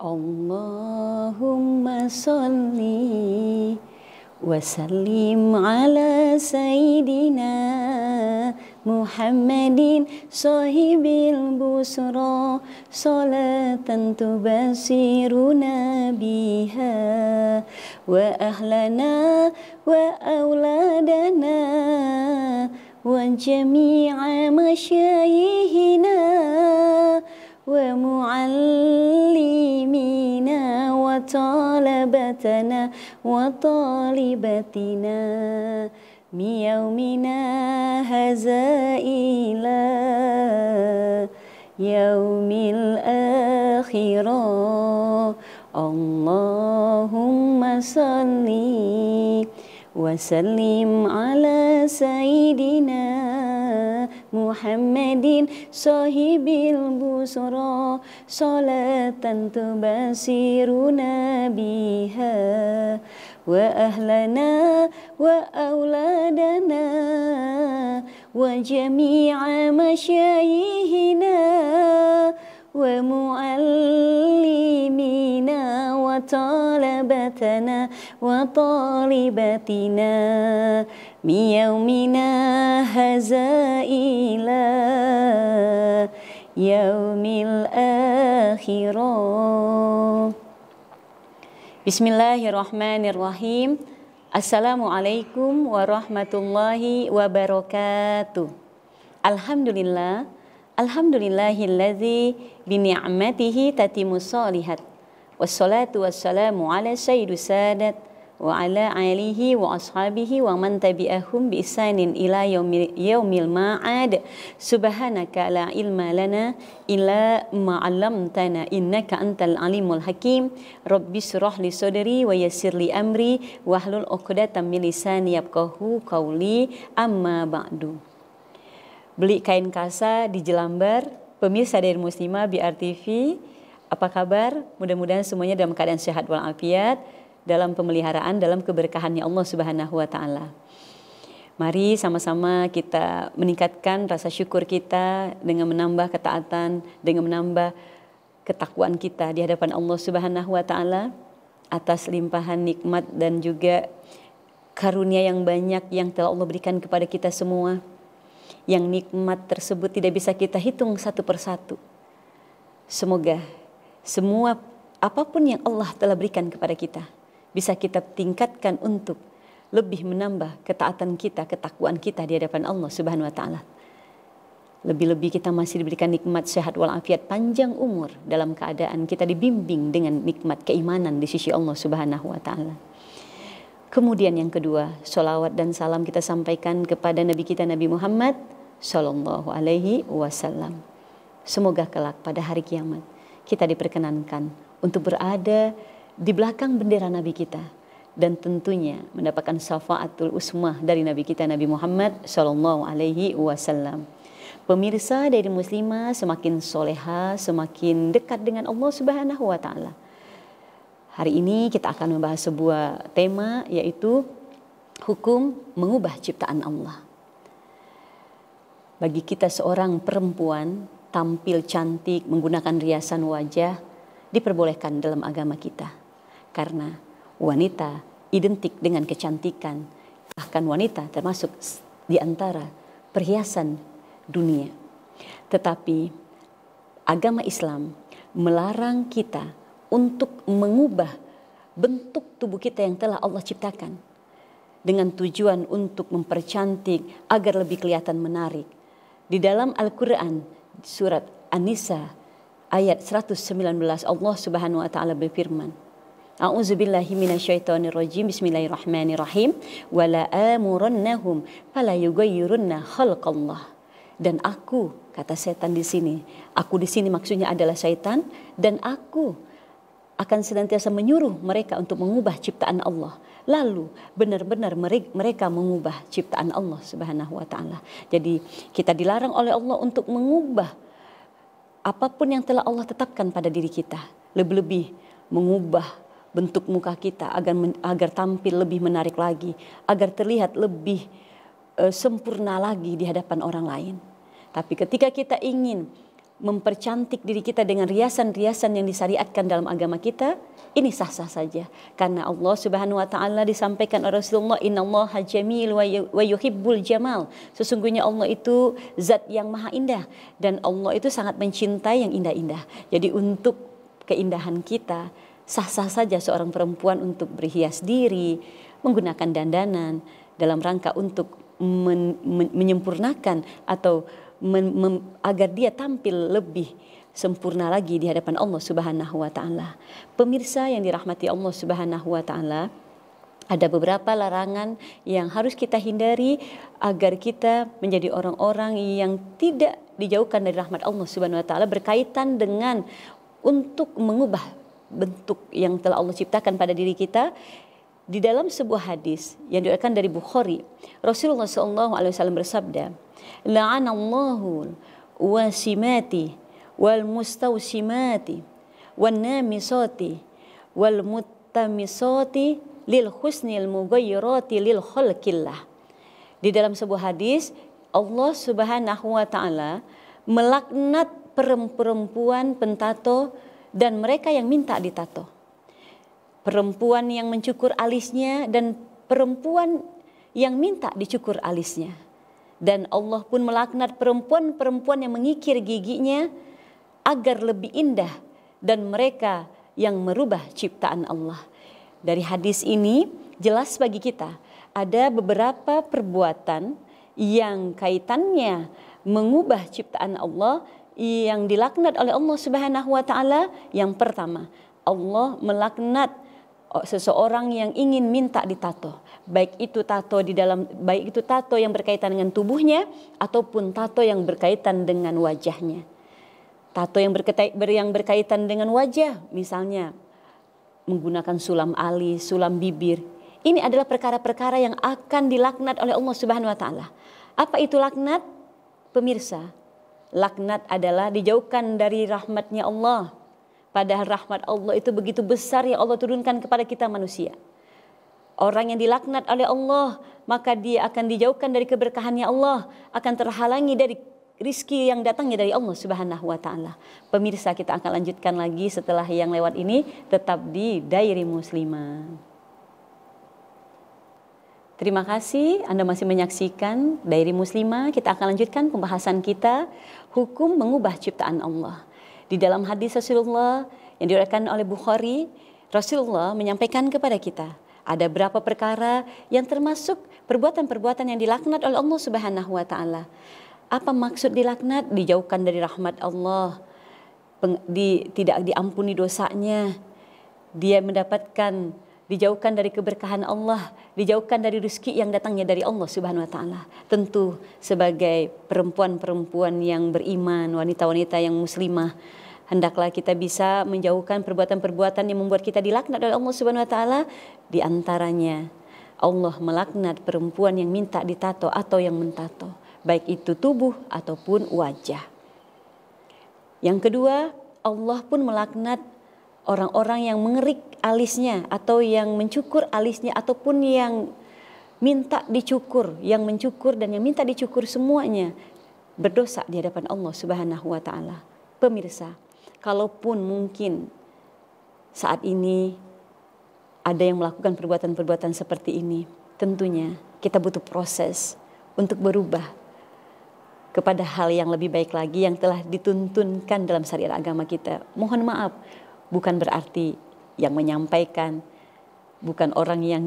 Allahumma salli wa sallim ala Sayyidina Muhammadin sahibil busra salatan tubasiruna biha wa ahlana wa auladana wa jami'a masyayihina wa muallimina wa talabatana wa talibatina miyaumina haza ila yaumil akhirah. Allahumma salli wa sallim ala Sayyidina Muhammadin sahibil busra salatan tubasiruna biha wa ahlana wa auladana wa jami'a masyayihina wa muallimina wa talabatana wa talibatina miyaumina haza ila yaumil akhirah. Bismillahirrahmanirrahim. Assalamualaikum warahmatullahi wabarakatuh. Alhamdulillah, alhamdulillahilladzi bini'matihi tatimus shalihat. Wassalatu wassalamu ala sayyidus sadat wa ala alihi wa ashabihi wa man tabi'ahum bi ihsanin ila yaumil ma'ad. Subhanaka la ilma lana illa ma 'allamtana innaka antal alimul hakim. Rabbi shrah li sadri wa yassir li amri wahlul 'uqdatam min lisani yafqahu qawli. Amma ba'du. Beli kain kasa di Jelambar, pemirsa dari Muslimah BR TV, apa kabar? Mudah-mudahan semuanya dalam keadaan sehat walafiat, dalam pemeliharaan, dalam keberkahannya Allah Subhanahu wa taala. Mari sama-sama kita meningkatkan rasa syukur kita dengan menambah ketaatan, dengan menambah ketakwaan kita di hadapan Allah Subhanahu wa taala atas limpahan nikmat dan juga karunia yang banyak yang telah Allah berikan kepada kita semua. Yang nikmat tersebut tidak bisa kita hitung satu persatu. Semoga semua apapun yang Allah telah berikan kepada kita bisa kita tingkatkan untuk lebih menambah ketaatan kita, ketakwaan kita di hadapan Allah Subhanahu wa taala. Lebih-lebih kita masih diberikan nikmat sehat walafiat, panjang umur dalam keadaan kita dibimbing dengan nikmat keimanan di sisi Allah Subhanahu wa taala. Kemudian yang kedua, sholawat dan salam kita sampaikan kepada Nabi kita Nabi Muhammad Sallallahu Alaihi Wasallam. Semoga kelak pada hari kiamat kita diperkenankan untuk berada di belakang bendera Nabi kita dan tentunya mendapatkan syafaatul usmah dari Nabi kita Nabi Muhammad Sallallahu Alaihi Wasallam. Pemirsa dari Muslimah semakin soleha, semakin dekat dengan Allah Subhanahu wa taala. Hari ini kita akan membahas sebuah tema, yaitu hukum mengubah ciptaan Allah. Bagi kita seorang perempuan tampil cantik menggunakan riasan wajah diperbolehkan dalam agama kita. Karena wanita identik dengan kecantikan. Bahkan wanita termasuk di antara perhiasan dunia. Tetapi agama Islam melarang kita untuk mengubah bentuk tubuh kita yang telah Allah ciptakan dengan tujuan untuk mempercantik agar lebih kelihatan menarik. Di dalam Al-Quran surat An-Nisa ayat 119 Allah Subhanahu wa taala berfirman, A'udzubillahi minasyaitonirrajim. Bismillahirrahmanirrahim. Wala amurannahum fala yughayyirunna khalqallah. Dan aku, kata setan di sini, aku di sini maksudnya adalah syaitan, dan aku akan senantiasa menyuruh mereka untuk mengubah ciptaan Allah. Lalu benar-benar mereka mengubah ciptaan Allah Subhanahu wa taala. Jadi kita dilarang oleh Allah untuk mengubah apapun yang telah Allah tetapkan pada diri kita. Lebih-lebih mengubah bentuk muka kita agar tampil lebih menarik lagi, agar terlihat lebih sempurna lagi di hadapan orang lain. Tapi ketika kita ingin mempercantik diri kita dengan riasan-riasan yang disyariatkan dalam agama kita, ini sah-sah saja. Karena Allah Subhanahu wa taala disampaikan oleh Rasulullah, innallaha jamil wa yuhibbul jamal. Sesungguhnya Allah itu zat yang maha indah dan Allah itu sangat mencintai yang indah-indah. Jadi untuk keindahan kita, sah-sah saja seorang perempuan untuk berhias diri, menggunakan dandanan dalam rangka untuk menyempurnakan atau agar dia tampil lebih sempurna lagi di hadapan Allah Subhanahu wa taala. Pemirsa yang dirahmati Allah Subhanahu wa taala, ada beberapa larangan yang harus kita hindari agar kita menjadi orang-orang yang tidak dijauhkan dari rahmat Allah Subhanahu wa taala, berkaitan dengan untuk mengubah bentuk yang telah Allah ciptakan pada diri kita. Di dalam sebuah hadis yang diriwayatkan dari Bukhari, Rasulullah SAW bersabda, la'anallahu wasimati wal mustawsimati wan namisati wal muttamisati lil husnil mughayyirati lil khalqillah. Di dalam sebuah hadis, Allah Subhanahu wa taala melaknat perempuan pentato dan mereka yang minta ditato. Perempuan yang mencukur alisnya dan perempuan yang minta dicukur alisnya. Dan Allah pun melaknat perempuan-perempuan yang mengikir giginya agar lebih indah dan mereka yang merubah ciptaan Allah. Dari hadis ini jelas bagi kita ada beberapa perbuatan yang kaitannya mengubah ciptaan Allah yang dilaknat oleh Allah Subhanahu wa taala. Yang pertama, Allah melaknat seseorang yang ingin minta ditato, baik itu tato yang berkaitan dengan tubuhnya ataupun tato yang berkaitan dengan wajahnya. Tato yang berkaitan dengan wajah, misalnya menggunakan sulam alis, sulam bibir. Ini adalah perkara-perkara yang akan dilaknat oleh Allah Subhanahu wa taala. Apa itu laknat? Pemirsa, laknat adalah dijauhkan dari rahmatnya Allah. Padahal rahmat Allah itu begitu besar yang Allah turunkan kepada kita manusia. Orang yang dilaknat oleh Allah, maka dia akan dijauhkan dari keberkahannya Allah, akan terhalangi dari rizki yang datangnya dari Allah Subhanahu wa taala. Pemirsa, kita akan lanjutkan lagi setelah yang lewat ini, tetap di Diary Muslimah. Terima kasih Anda masih menyaksikan Diary Muslimah. Kita akan lanjutkan pembahasan kita, hukum mengubah ciptaan Allah. Di dalam hadis Rasulullah yang diriwayatkan oleh Bukhari, Rasulullah menyampaikan kepada kita ada berapa perkara yang termasuk perbuatan-perbuatan yang dilaknat oleh Allah Subhanahu wa taala. Apa maksud dilaknat? Dijauhkan dari rahmat Allah, tidak diampuni dosanya, dia mendapatkan dijauhkan dari keberkahan Allah, dijauhkan dari rezeki yang datangnya dari Allah Subhanahu wa taala. Tentu sebagai perempuan-perempuan yang beriman, wanita-wanita yang muslimah, hendaklah kita bisa menjauhkan perbuatan-perbuatan yang membuat kita dilaknat oleh Allah Subhanahu wa taala. Di antaranya Allah melaknat perempuan yang minta ditato atau yang mentato, baik itu tubuh ataupun wajah. Yang kedua, Allah pun melaknat orang-orang yang mengerik alisnya atau yang mencukur alisnya ataupun yang minta dicukur, yang mencukur dan yang minta dicukur, semuanya berdosa di hadapan Allah Subhanahu wa taala. Pemirsa, kalaupun mungkin saat ini ada yang melakukan perbuatan-perbuatan seperti ini, tentunya kita butuh proses untuk berubah kepada hal yang lebih baik lagi yang telah dituntunkan dalam syariat agama kita. Mohon maaf, bukan berarti yang menyampaikan bukan orang yang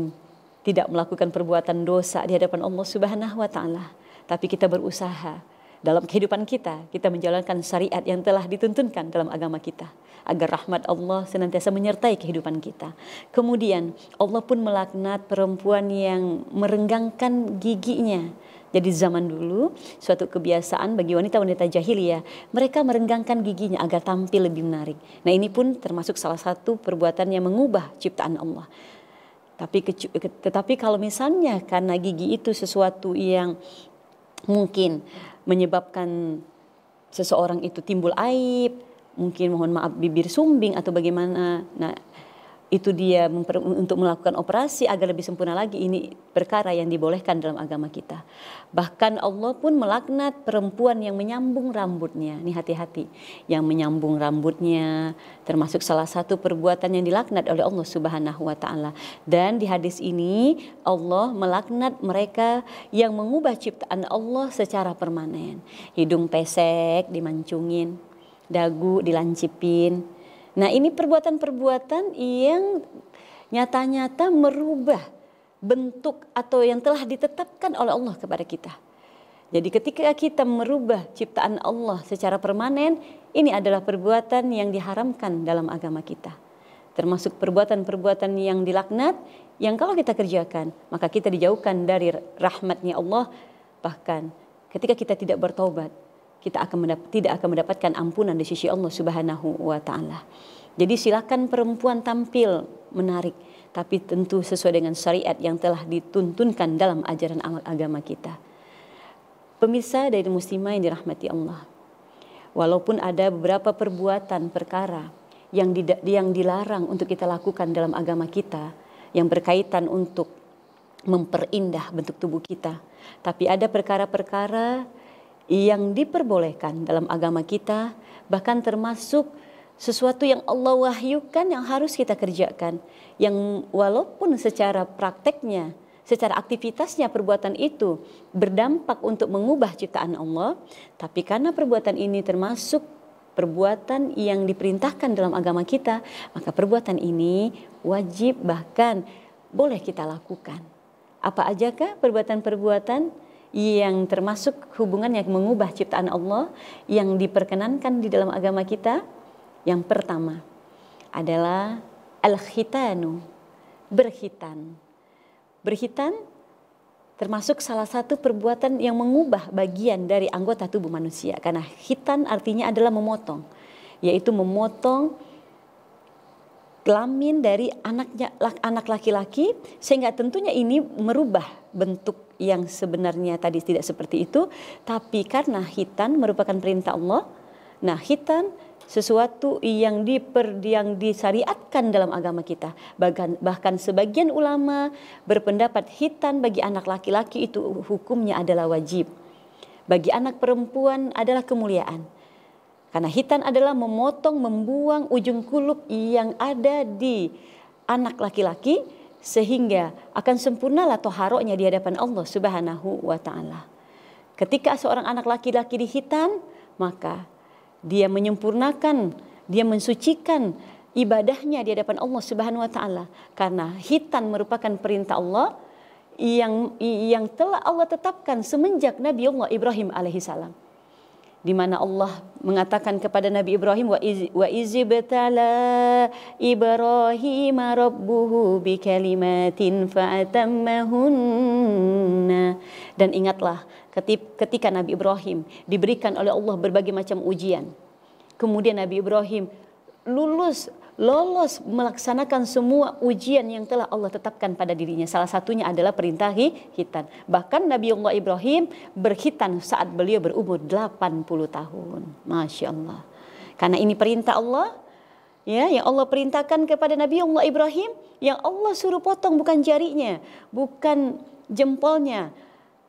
tidak melakukan perbuatan dosa di hadapan Allah Subhanahu wa taala, tapi kita berusaha dalam kehidupan kita menjalankan syariat yang telah dituntunkan dalam agama kita agar rahmat Allah senantiasa menyertai kehidupan kita. Kemudian Allah pun melaknat perempuan yang merenggangkan giginya. Jadi zaman dulu suatu kebiasaan bagi wanita-wanita jahiliyah, mereka merenggangkan giginya agar tampil lebih menarik. Nah, ini pun termasuk salah satu perbuatan yang mengubah ciptaan Allah. Tetapi kalau misalnya karena gigi itu sesuatu yang mungkin menyebabkan seseorang itu timbul aib, mungkin mohon maaf bibir sumbing atau bagaimana. Nah, itu dia untuk melakukan operasi agar lebih sempurna lagi, ini perkara yang dibolehkan dalam agama kita. Bahkan Allah pun melaknat perempuan yang menyambung rambutnya. Ini hati-hati, yang menyambung rambutnya termasuk salah satu perbuatan yang dilaknat oleh Allah Subhanahu wa taala. Dan di hadis ini Allah melaknat mereka yang mengubah ciptaan Allah secara permanen. Hidung pesek dimancungin, dagu dilancipin. Nah, ini perbuatan-perbuatan yang nyata-nyata merubah bentuk atau yang telah ditetapkan oleh Allah kepada kita. Jadi ketika kita merubah ciptaan Allah secara permanen, ini adalah perbuatan yang diharamkan dalam agama kita. Termasuk perbuatan-perbuatan yang dilaknat, yang kalau kita kerjakan, maka kita dijauhkan dari rahmatnya Allah. Bahkan ketika kita tidak bertaubat, kita tidak akan mendapatkan ampunan di sisi Allah Subhanahu wa taala. Jadi silakan perempuan tampil menarik, tapi tentu sesuai dengan syariat yang telah dituntunkan dalam ajaran agama kita. Pemirsa dari muslimah yang dirahmati Allah, walaupun ada beberapa perbuatan perkara yang dilarang untuk kita lakukan dalam agama kita, yang berkaitan untuk memperindah bentuk tubuh kita, tapi ada perkara-perkara yang diperbolehkan dalam agama kita, bahkan termasuk sesuatu yang Allah wahyukan yang harus kita kerjakan, yang walaupun secara prakteknya, secara aktivitasnya perbuatan itu berdampak untuk mengubah ciptaan Allah, tapi karena perbuatan ini termasuk perbuatan yang diperintahkan dalam agama kita, maka perbuatan ini wajib bahkan boleh kita lakukan. Apa ajakah perbuatan-perbuatan yang termasuk hubungan yang mengubah ciptaan Allah yang diperkenankan di dalam agama kita? Yang pertama adalah al-khitanu, berkhitan. Berkhitan termasuk salah satu perbuatan yang mengubah bagian dari anggota tubuh manusia, karena khitan artinya adalah memotong, yaitu memotong kelamin dari anak laki-laki, sehingga tentunya ini merubah bentuk yang sebenarnya tadi tidak seperti itu, tapi karena khitan merupakan perintah Allah. Nah, khitan sesuatu yang disyariatkan dalam agama kita. Bahkan sebagian ulama berpendapat khitan bagi anak laki-laki itu hukumnya adalah wajib. Bagi anak perempuan adalah kemuliaan. Karena khitan adalah memotong, membuang ujung kulup yang ada di anak laki-laki, sehingga akan sempurnalah toharonya di hadapan Allah Subhanahu wa taala. Ketika seorang anak laki-laki dikhitan, maka dia menyempurnakan, dia mensucikan ibadahnya di hadapan Allah Subhanahu wa taala, karena khitan merupakan perintah Allah yang telah Allah tetapkan semenjak Nabi Allah Ibrahim alaihissalam, di mana Allah mengatakan kepada Nabi Ibrahim, wa izibtala Ibrahim rabbuhu bikalimatin fa'atammahunna. Dan ingatlah ketika Nabi Ibrahim diberikan oleh Allah berbagai macam ujian, kemudian Nabi Ibrahim lolos melaksanakan semua ujian yang telah Allah tetapkan pada dirinya. Salah satunya adalah perintah khitan. Bahkan Nabi Allah Ibrahim berkhitan saat beliau berumur 80 tahun. Masya Allah. Karena ini perintah Allah, ya, yang Allah perintahkan kepada Nabi Allah Ibrahim, yang Allah suruh potong bukan jarinya, bukan jempolnya,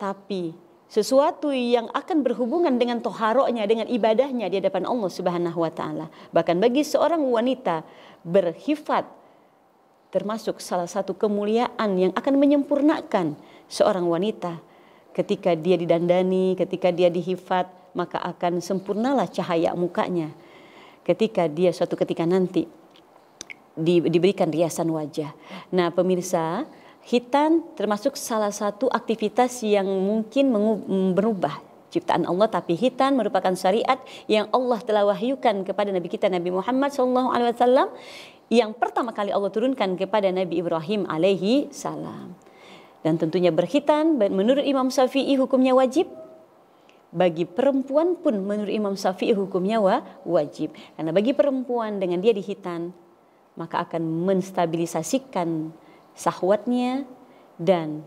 tapi sesuatu yang akan berhubungan dengan toharonya, dengan ibadahnya di hadapan Allah Subhanahu wa taala. Bahkan bagi seorang wanita berkhifat termasuk salah satu kemuliaan yang akan menyempurnakan seorang wanita. Ketika dia didandani, ketika dia dihifat, maka akan sempurnalah cahaya mukanya. Ketika dia suatu ketika nanti diberikan riasan wajah. Nah, pemirsa, khitan termasuk salah satu aktivitas yang mungkin berubah ciptaan Allah, tapi khitan merupakan syariat yang Allah telah wahyukan kepada Nabi kita Nabi Muhammad SAW, yang pertama kali Allah turunkan kepada Nabi Ibrahim alaihi salam. Dan tentunya berkhitan menurut Imam Syafi'i hukumnya wajib. Bagi perempuan pun menurut Imam Syafi'i hukumnya wajib. Karena bagi perempuan dengan dia dikhitan, maka akan menstabilisasikan syahwatnya dan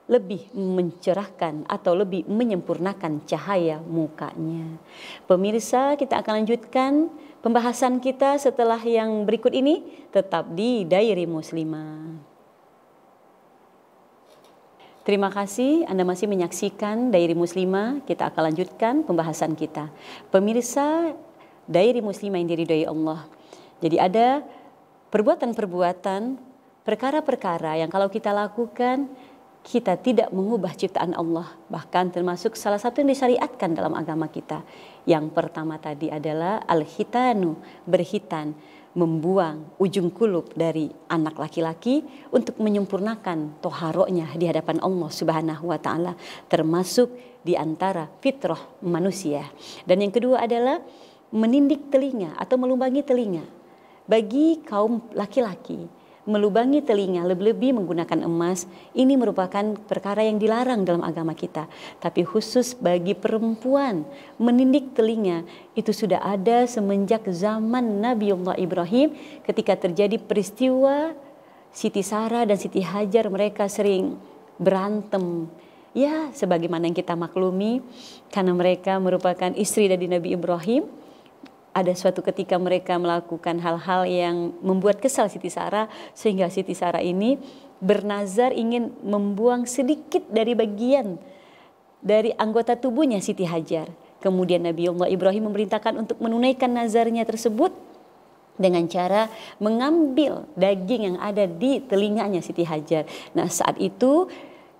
lebih mencerahkan atau lebih menyempurnakan cahaya mukanya. Pemirsa, kita akan lanjutkan pembahasan kita setelah yang berikut ini tetap di Diary Muslimah. Terima kasih Anda masih menyaksikan Diary Muslimah. Kita akan lanjutkan pembahasan kita. Pemirsa Diary Muslimah yang diridhoi Allah. Jadi ada perbuatan-perbuatan, perkara-perkara yang kalau kita lakukan, kita tidak mengubah ciptaan Allah. Bahkan termasuk salah satu yang disyariatkan dalam agama kita. Yang pertama tadi adalah al-khitanu, berkhitan, membuang ujung kulub dari anak laki-laki untuk menyempurnakan toharonya di hadapan Allah Subhanahu wa ta'ala. Termasuk di antara fitrah manusia. Dan yang kedua adalah menindik telinga atau melubangi telinga. Bagi kaum laki-laki, melubangi telinga lebih-lebih menggunakan emas, ini merupakan perkara yang dilarang dalam agama kita. Tapi khusus bagi perempuan, menindik telinga itu sudah ada semenjak zaman Nabiullah Ibrahim ketika terjadi peristiwa Siti Sarah dan Siti Hajar, mereka sering berantem. Ya, sebagaimana yang kita maklumi, karena mereka merupakan istri dari Nabi Ibrahim. Ada suatu ketika mereka melakukan hal-hal yang membuat kesal Siti Sarah, sehingga Siti Sarah ini bernazar ingin membuang sedikit dari bagian dari anggota tubuhnya Siti Hajar. Kemudian Nabiullah Ibrahim memerintahkan untuk menunaikan nazarnya tersebut dengan cara mengambil daging yang ada di telinganya Siti Hajar. Nah, saat itu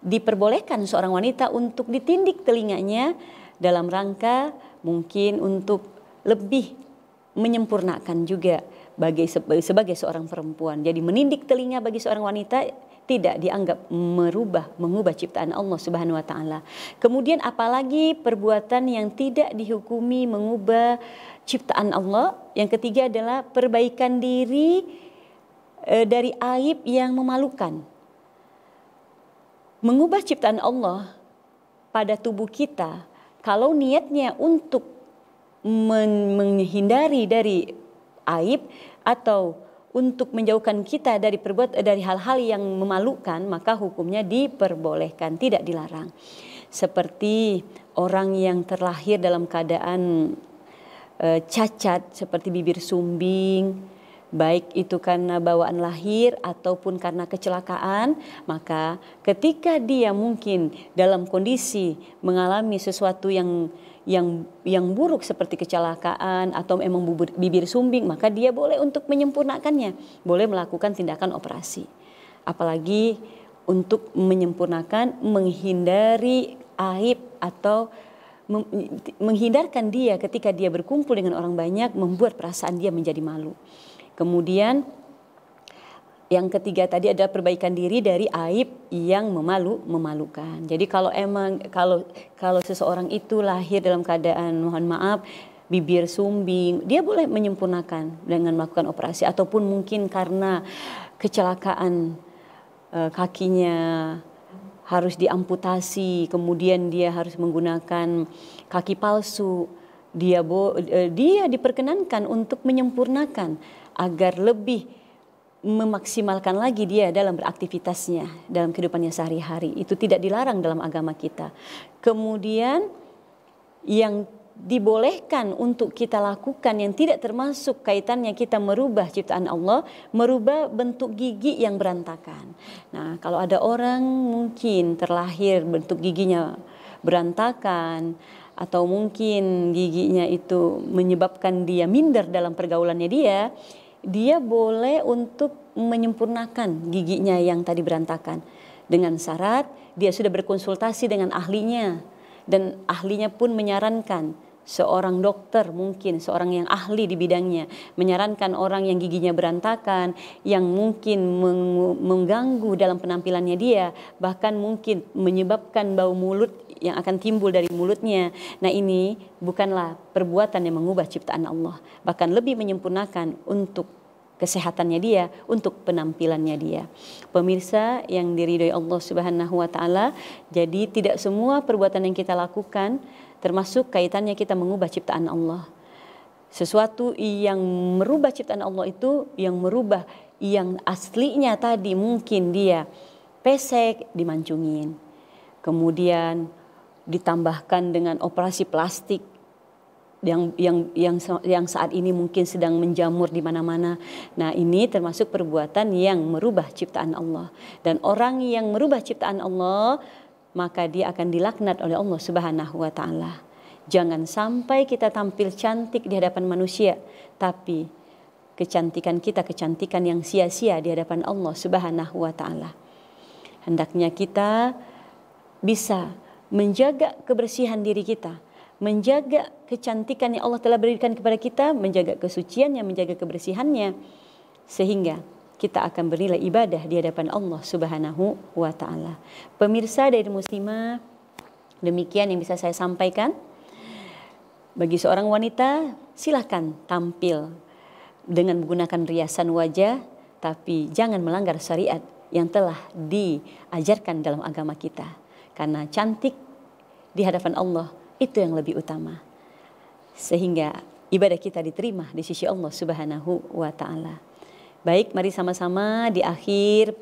diperbolehkan seorang wanita untuk ditindik telinganya dalam rangka mungkin untuk lebih menyempurnakan juga sebagai seorang perempuan. Jadi menindik telinga bagi seorang wanita tidak dianggap mengubah ciptaan Allah Subhanahu wa ta'ala. Kemudian apalagi perbuatan yang tidak dihukumi mengubah ciptaan Allah. Yang ketiga adalah perbaikan diri dari aib yang memalukan. Mengubah ciptaan Allah pada tubuh kita, kalau niatnya untuk menghindari dari aib atau untuk menjauhkan kita dari hal-hal yang memalukan, maka hukumnya diperbolehkan, tidak dilarang. Seperti orang yang terlahir dalam keadaan cacat seperti bibir sumbing, baik itu karena bawaan lahir ataupun karena kecelakaan, maka ketika dia mungkin dalam kondisi mengalami sesuatu yang buruk seperti kecelakaan atau memang bibir sumbing, maka dia boleh untuk menyempurnakannya, boleh melakukan tindakan operasi. Apalagi untuk menyempurnakan, menghindari aib atau menghindarkan dia ketika dia berkumpul dengan orang banyak, membuat perasaan dia menjadi malu. Kemudian yang ketiga tadi adalah perbaikan diri dari aib yang memalukan. Jadi kalau seseorang itu lahir dalam keadaan mohon maaf bibir sumbing, dia boleh menyempurnakan dengan melakukan operasi, ataupun mungkin karena kecelakaan kakinya harus diamputasi, kemudian dia harus menggunakan kaki palsu, dia diperkenankan untuk menyempurnakan agar lebih memaksimalkan lagi dia dalam beraktivitasnya dalam kehidupannya sehari-hari. Itu tidak dilarang dalam agama kita. Kemudian yang dibolehkan untuk kita lakukan yang tidak termasuk kaitannya kita merubah ciptaan Allah, merubah bentuk gigi yang berantakan. Nah, kalau ada orang mungkin terlahir bentuk giginya berantakan, atau mungkin giginya itu menyebabkan dia minder dalam pergaulannya dia boleh untuk menyempurnakan giginya yang tadi berantakan, dengan syarat dia sudah berkonsultasi dengan ahlinya, dan ahlinya pun menyarankan, seorang dokter mungkin, seorang yang ahli di bidangnya menyarankan orang yang giginya berantakan, yang mungkin mengganggu dalam penampilannya dia, bahkan mungkin menyebabkan bau mulut yang akan timbul dari mulutnya. Nah, ini bukanlah perbuatan yang mengubah ciptaan Allah, bahkan lebih menyempurnakan untuk kesehatannya dia, untuk penampilannya dia. Pemirsa yang diridhoi Allah Subhanahu wa ta'ala, jadi tidak semua perbuatan yang kita lakukan termasuk kaitannya kita mengubah ciptaan Allah. Sesuatu yang merubah ciptaan Allah itu yang merubah yang aslinya tadi, mungkin dia pesek dimancungin, kemudian ditambahkan dengan operasi plastik, yang saat ini mungkin sedang menjamur di mana-mana. Nah, ini termasuk perbuatan yang merubah ciptaan Allah. Dan orang yang merubah ciptaan Allah, maka dia akan dilaknat oleh Allah Subhanahu wa taala. Jangan sampai kita tampil cantik di hadapan manusia, tapi kecantikan kita kecantikan yang sia-sia di hadapan Allah Subhanahu wa taala. Hendaknya kita bisa menjaga kebersihan diri kita, menjaga kecantikan yang Allah telah berikan kepada kita, menjaga kesuciannya, menjaga kebersihannya, sehingga kita akan bernilai ibadah di hadapan Allah Subhanahu wa taala. Pemirsa dari Muslimah, demikian yang bisa saya sampaikan. Bagi seorang wanita, silakan tampil dengan menggunakan riasan wajah, tapi jangan melanggar syariat yang telah diajarkan dalam agama kita. Karena cantik di hadapan Allah itu yang lebih utama. Sehingga ibadah kita diterima di sisi Allah Subhanahu wa taala. Baik, mari sama-sama di akhir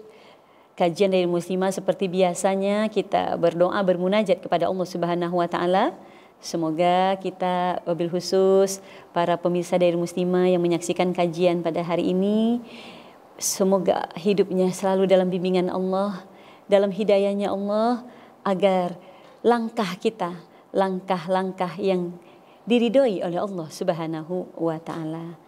kajian dari Muslimah seperti biasanya kita berdoa bermunajat kepada Allah Subhanahu wa taala. Semoga kita wabil khusus para pemirsa dari Muslimah yang menyaksikan kajian pada hari ini, semoga hidupnya selalu dalam bimbingan Allah, dalam hidayahnya Allah, agar langkah-langkah yang diridhoi oleh Allah Subhanahu wa taala.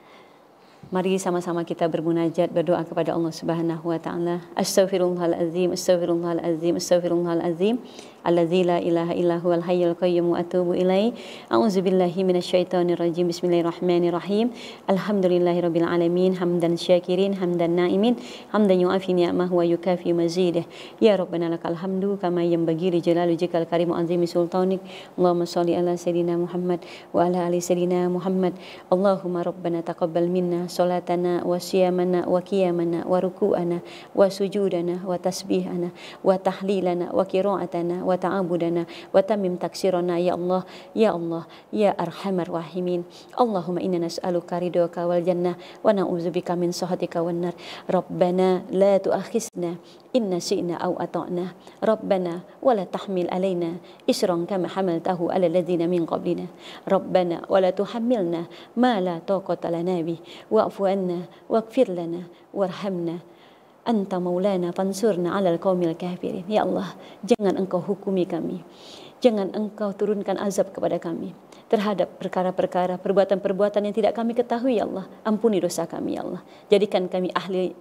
Mari sama-sama kita bermunajat, berdoa kepada Allah Subhanahu wa taala. Astaghfirullahalazim, astaghfirullahalazim, astaghfirullahalazim. Allazi la ilaha illa huwal hayyul qayyum wa atubu ilaih. A'udzubillahi minasyaitonir rajim. Bismillahirrahmanirrahim. Alhamdulillahirabbil alamin, hamdan syakirin, hamdan naimin, hamdan yu'afi ni'amahu wa yukafi mazidah. Ya Rabbana lakal hamdu kama yanbaghi li jalali wajhikal karim wa azimi sultanik. Allahumma shalli ala sayidina Muhammad wa ala ali sayidina Muhammad. Allahumma rabbana taqabbal minna salatana wa siyamana wa qiyamana wa ruku'ana wa sujudana wa tasbihana wa tahlilana wa qira'atana wa ta'abudana wa tamim taksirana ya Allah ya arhamar rahimin. Allahumma inna nas'aluka ridhaka wal jannah wa na'udzubika min sakhatika wan nar. Rabbana la tu'akhizna in nasi'na aw ata'na. Rabbana wa la tahmil alaina isran kama hamaltahu ala alladhina min qablina. Rabbana wa la tuhammilna ma la taqata lana bih wa'fu anna waghfir lana warhamna anta maulana fansurna 'alal qaumil kafirin. Ya Allah, jangan Engkau hukumi kami, jangan Engkau turunkan azab kepada kami terhadap perkara-perkara, perbuatan-perbuatan yang tidak kami ketahui. Ya Allah, ampuni dosa kami. Ya Allah, jadikan kami ahli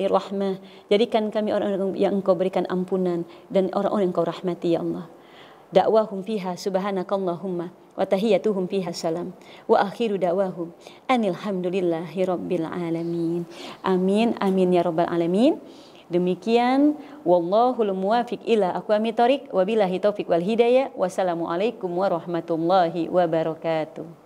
rahmah, jadikan kami orang-orang yang Engkau berikan ampunan dan orang-orang yang Engkau rahmati. Ya Allah, dakwahum fiha subhanakallahumma wa tahiyyatuhum fiha salam wa akhiru da'wahum anil hamdulillahi rabbil alamin. Amin amin ya rabbal alamin. Demikian, wallahul muwafiq ila aqwamit thoriq, wabillahi taufiq wal hidayah. Wassalamualaikum warahmatullahi wabarakatuh.